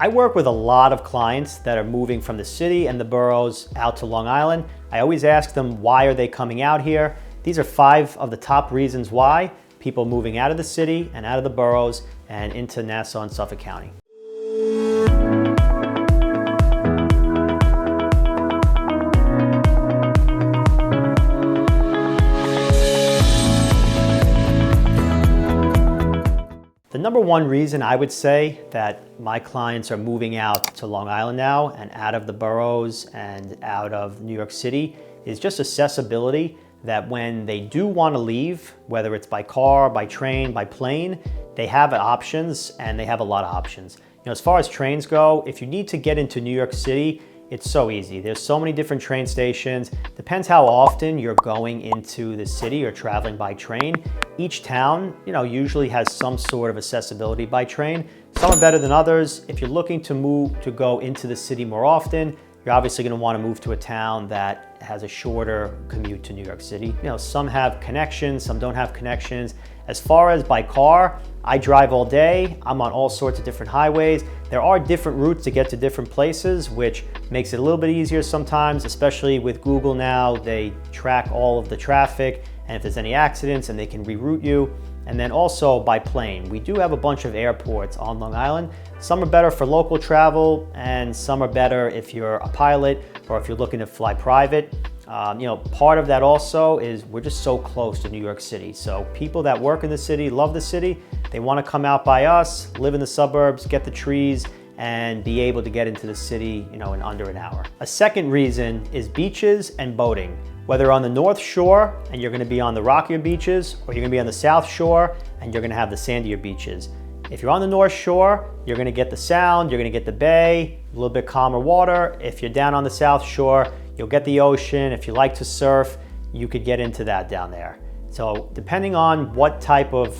I work with a lot of clients that are moving from the city and the boroughs out to Long Island. I always ask them, why are they coming out here? These are 5 of the top reasons why people moving out of the city and out of the boroughs and into Nassau and Suffolk County. The number one reason I would say that my clients are moving out to Long Island now and out of the boroughs and out of New York City is just accessibility, that when they do want to leave, whether it's by car, by train, by plane, they have options, and they have a lot of options. As far as trains go, if you need to get into New York City, it's so easy. There's so many different train stations. Depends how often you're going into the city or traveling by train. Each town, usually has some sort of accessibility by train. Some are better than others. If you're looking to go into the city more often, you're obviously going to want to move to a town that has a shorter commute to New York City. Some have connections, some don't have connections. As far as by car, I drive all day. I'm on all sorts of different highways. There are different routes to get to different places, which makes it a little bit easier sometimes, especially with Google now. They track all of the traffic, and if there's any accidents, and they can reroute you. And then also by plane. We do have a bunch of airports on Long Island. Some are better for local travel, and some are better if you're a pilot or if you're looking to fly private. Part of that also is we're just so close to New York City. So people that work in the city, love the city, they want to come out by us, live in the suburbs, get the trees, and be able to get into the city, in under an hour. A second reason is beaches and boating. Whether on the North Shore and you're going to be on the rockier beaches, or you're going to be on the South Shore and you're going to have the sandier beaches. If you're on the North Shore, you're going to get the sound, you're going to get the bay, a little bit calmer water. If you're down on the South Shore, you'll get the ocean. If you like to surf, you could get into that down there. So depending on what type of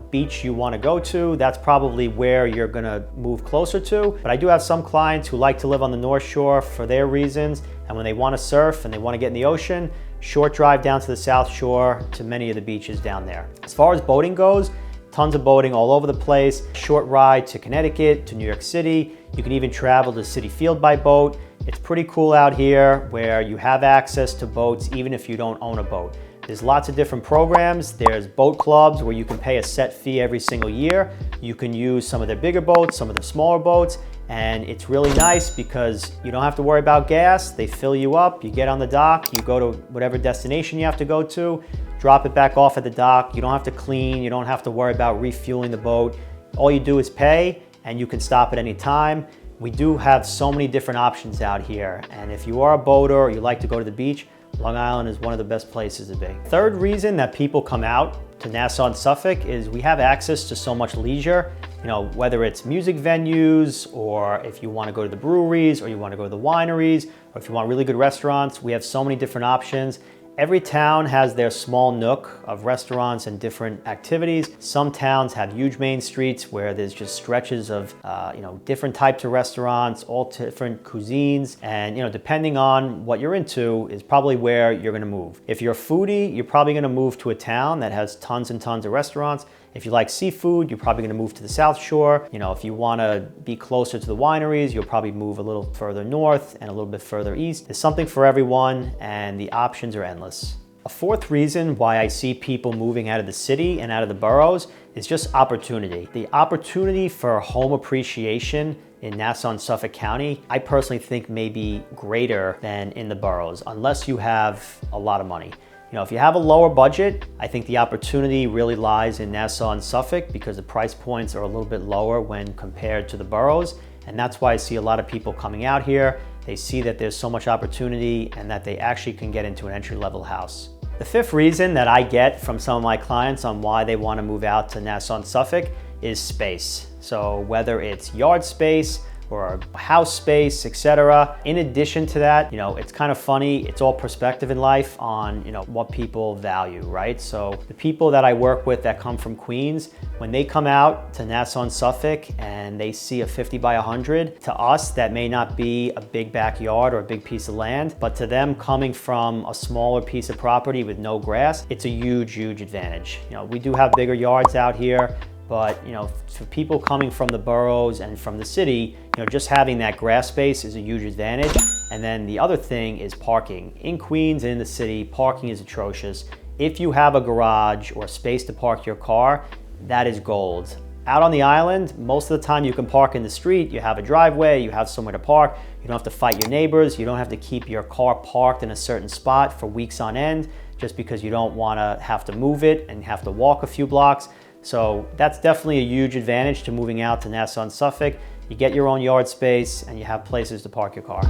beach you want to go to, that's probably where you're going to move closer to. But I do have some clients who like to live on the North Shore for their reasons, and when they want to surf and they want to get in the ocean, short drive down to the South Shore to many of the beaches down there. As far as boating goes, tons of boating all over the place. Short ride to Connecticut, to New York City. You can even travel to Citi Field by boat. It's pretty cool out here where you have access to boats even if you don't own a boat. There's lots of different programs. There's boat clubs where you can pay a set fee every single year. You can use some of their bigger boats, some of their smaller boats, and it's really nice because you don't have to worry about gas. They fill you up, you get on the dock, you go to whatever destination you have to go to, drop it back off at the dock. You don't have to clean, you don't have to worry about refueling the boat. All you do is pay, and you can stop at any time. We do have so many different options out here, and if you are a boater or you like to go to the beach, Long Island is one of the best places to be. Third reason that people come out to Nassau and Suffolk is we have access to so much leisure. Whether it's music venues, or if you want to go to the breweries, or you want to go to the wineries, or if you want really good restaurants, we have so many different options. Every town has their small nook of restaurants and different activities. Some towns have huge main streets where there's just stretches of different types of restaurants, all different cuisines, and depending on what you're into is probably where you're going to move. If you're a foodie, you're probably going to move to a town that has tons and tons of restaurants. If you like seafood, you're probably going to move to the South Shore. If you want to be closer to the wineries, you'll probably move a little further north and a little bit further east. There's something for everyone, and the options are endless. A fourth reason why I see people moving out of the city and out of the boroughs is just opportunity. The opportunity for home appreciation in Nassau and Suffolk County, I personally think may be greater than in the boroughs, unless you have a lot of money. If you have a lower budget, I think the opportunity really lies in Nassau and Suffolk because the price points are a little bit lower when compared to the boroughs. And that's why I see a lot of people coming out here. They see that there's so much opportunity and that they actually can get into an entry-level house. The fifth reason that I get from some of my clients on why they want to move out to Nassau and Suffolk is space. So whether it's yard space or house space, etc. In addition to that, it's kind of funny. It's all perspective in life on, what people value, right? So the people that I work with that come from Queens, when they come out to Nassau and Suffolk and they see a 50 by 100, to us, that may not be a big backyard or a big piece of land, but to them coming from a smaller piece of property with no grass, it's a huge, huge advantage. We do have bigger yards out here. But for people coming from the boroughs and from the city, just having that grass space is a huge advantage. And then the other thing is parking. In Queens and in the city, parking is atrocious. If you have a garage or space to park your car, that is gold. Out on the island, most of the time you can park in the street, you have a driveway, you have somewhere to park, you don't have to fight your neighbors, you don't have to keep your car parked in a certain spot for weeks on end just because you don't want to have to move it and have to walk a few blocks. So that's definitely a huge advantage to moving out to Nassau and Suffolk. You get your own yard space and you have places to park your car.